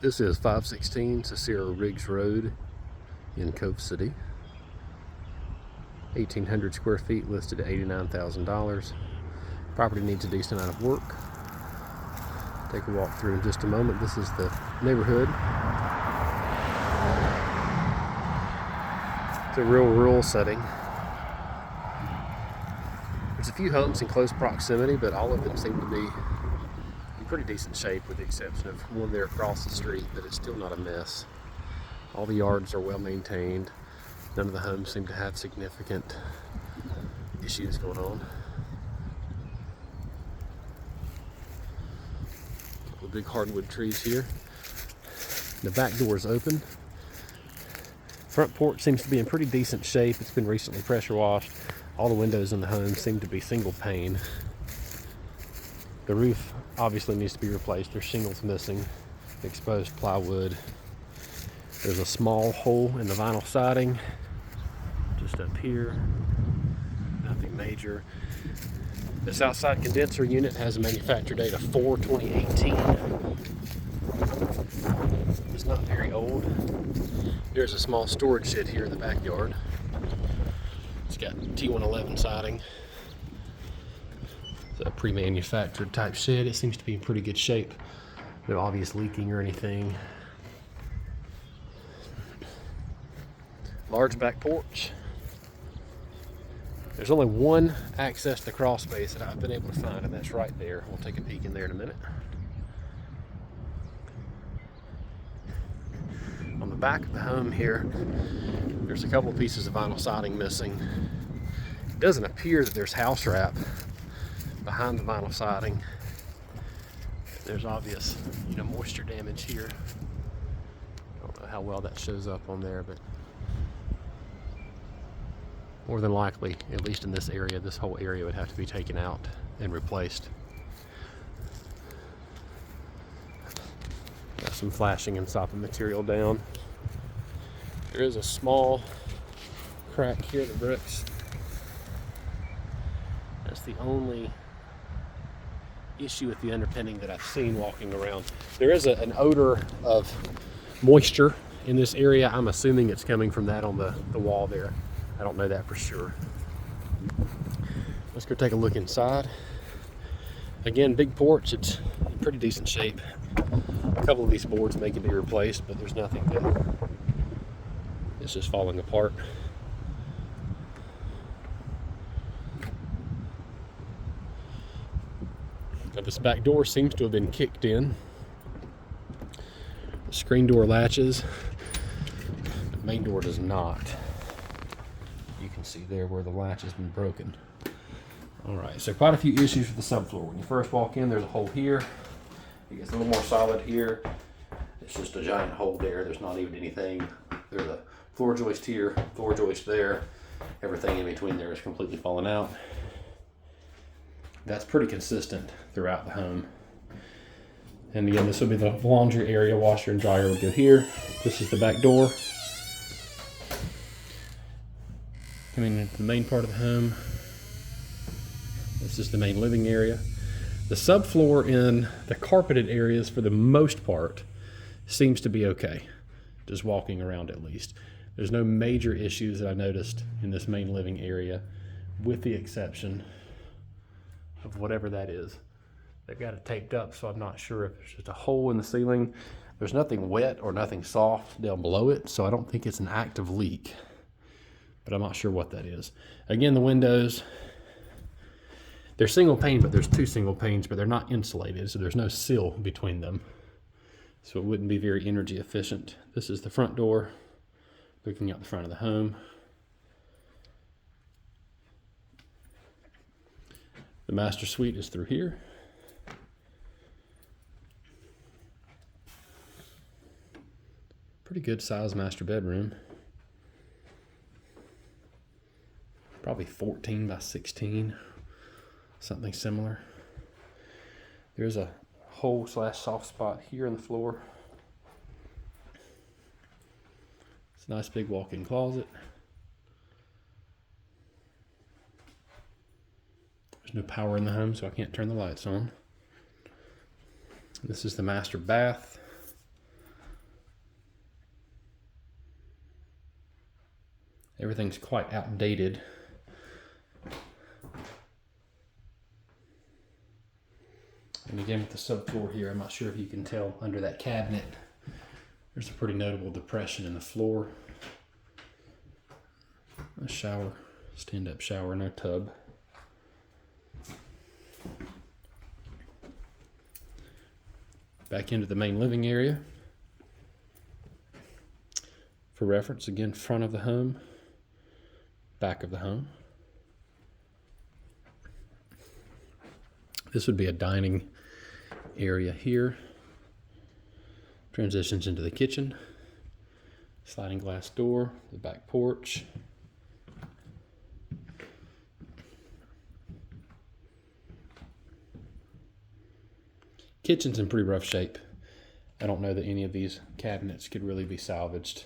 This is 516 Cicero Riggs Road in Cove City. 1,800 square feet, listed at $89,000. Property needs a decent amount of work. Take a walk through in just a moment. This is the neighborhood. It's a real rural setting. There's a few homes in close proximity, but all of them seem to be in pretty decent shape, with the exception of one there across the street, but it's still not a mess. All the yards are well maintained. None of the homes seem to have significant issues going on. A couple of big hardwood trees here. The back door is open. Front porch seems to be in pretty decent shape. It's been recently pressure washed. All the windows in the home seem to be single pane. The roof obviously needs to be replaced. There's shingles missing, exposed plywood. There's a small hole in the vinyl siding just up here. Nothing major. This outside condenser unit has a manufacture date of 4/2018. It's not very old. There's a small storage shed here in the backyard. It's got T111 siding. It's a pre-manufactured type shed. It seems to be in pretty good shape. No obvious leaking or anything. Large back porch. There's only one access to crawl space that I've been able to find, and that's right there. We'll take a peek in there in a minute. On the back of the home here, there's a couple of pieces of vinyl siding missing. It doesn't appear that there's house wrap behind the vinyl siding. There's obvious, moisture damage here. I don't know how well that shows up on there, but more than likely, at least in this area, this whole area would have to be taken out and replaced. Got some flashing and sopping material down. There is a small crack here in the bricks. That's the only issue with the underpinning that I've seen walking around. There is an odor of moisture in this area. I'm assuming it's coming from that on the wall there. I don't know that for sure. Let's go take a look inside. Again, big porch. It's in pretty decent shape. A couple of these boards may can be replaced, but there's nothing that is just falling apart. Now, this back door seems to have been kicked in. The screen door latches. The main door does not. You can see there where the latch has been broken. All right, so quite a few issues with the subfloor. When you first walk in, there's a hole here. It gets a little more solid here. It's just a giant hole there. There's not even anything. There's a floor joist here, floor joist there. Everything in between there is completely fallen out. That's pretty consistent throughout the home. And again, this would be the laundry area. Washer and dryer would go here. This is the back door. Coming into the main part of the home. This is the main living area. The subfloor in the carpeted areas, for the most part, seems to be okay. Just walking around at least. There's no major issues that I noticed in this main living area, with the exception of whatever that is. They've got it taped up, so I'm not sure if it's just a hole in the ceiling. There's nothing wet or nothing soft down below it, so I don't think it's an active leak, but I'm not sure what that is. Again, the windows, they're single pane, but there's two single panes, but they're not insulated, so there's no sill between them. So it wouldn't be very energy efficient. This is the front door, looking out the front of the home. The master suite is through here. Pretty good size master bedroom. Probably 14 by 16, something similar. There's a hole / soft spot here in the floor. It's a nice big walk-in closet. There's no power in the home, so I can't turn the lights on. This is the master bath. Everything's quite outdated. And again, with the subfloor here, I'm not sure if you can tell under that cabinet, there's a pretty notable depression in the floor. A shower, stand-up shower, no tub. Back into the main living area. For reference, again, front of the home, back of the home. This would be a dining area here. Transitions into the kitchen. Sliding glass door, the back porch. Kitchen's in pretty rough shape. I don't know that any of these cabinets could really be salvaged.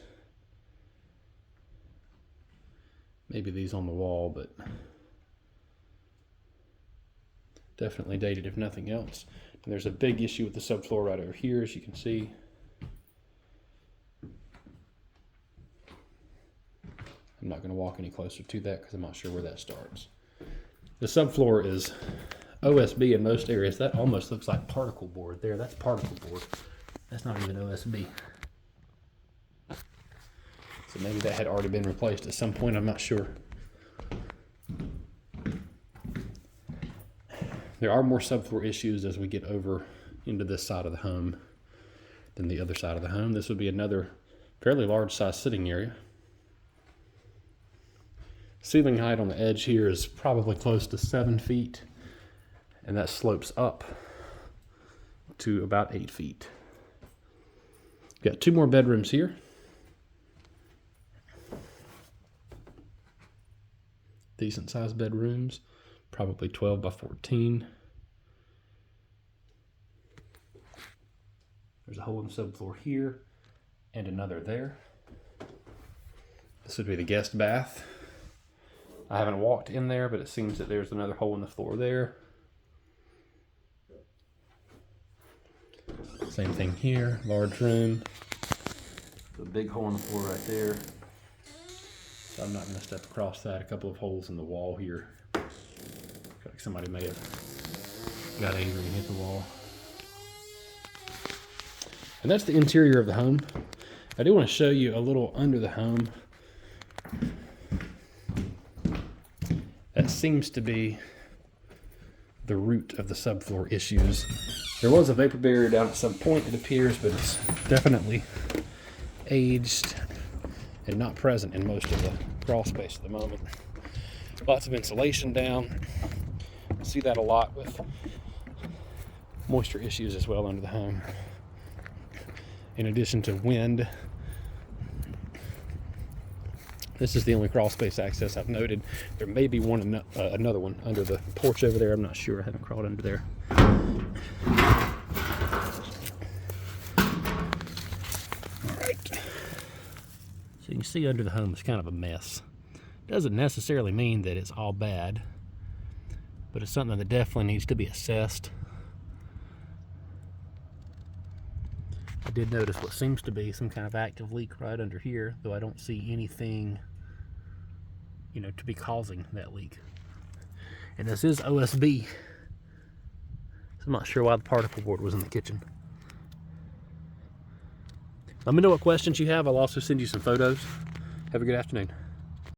Maybe these on the wall, but definitely dated if nothing else. And there's a big issue with the subfloor right over here, as you can see. I'm not going to walk any closer to that because I'm not sure where that starts. The subfloor is OSB in most areas. That almost looks like particle board there. That's particle board. That's not even OSB. So maybe that had already been replaced at some point. I'm not sure. There are more subfloor issues as we get over into this side of the home than the other side of the home. This would be another fairly large size sitting area. Ceiling height on the edge here is probably close to 7 feet, and that slopes up to about 8 feet. Got 2 more bedrooms here. Decent sized bedrooms, probably 12 by 14. There's a hole in the subfloor here and another there. This would be the guest bath. I haven't walked in there, but it seems that there's another hole in the floor there. Same thing here, large room. A big hole in the floor right there. So I'm not going to step across that. A couple of holes in the wall here. Looks like somebody may have got angry and hit the wall. And that's the interior of the home. I do want to show you a little under the home. That seems to be the root of the subfloor issues. There was a vapor barrier down at some point, it appears, but it's definitely aged and not present in most of the crawl space at the moment. Lots of insulation down. See that a lot with moisture issues as well under the home. In addition to wind. This is the only crawl space access I've noted. There may be another one under the porch over there. I'm not sure. I haven't crawled under there. All right. So you can see under the home is kind of a mess. Doesn't necessarily mean that it's all bad, but it's something that definitely needs to be assessed. I did notice what seems to be some kind of active leak right under here, though I don't see anything, to be causing that leak. And this is OSB, so I'm not sure why the particle board was in the kitchen. Let me know what questions you have. I'll also send you some photos. Have a good afternoon.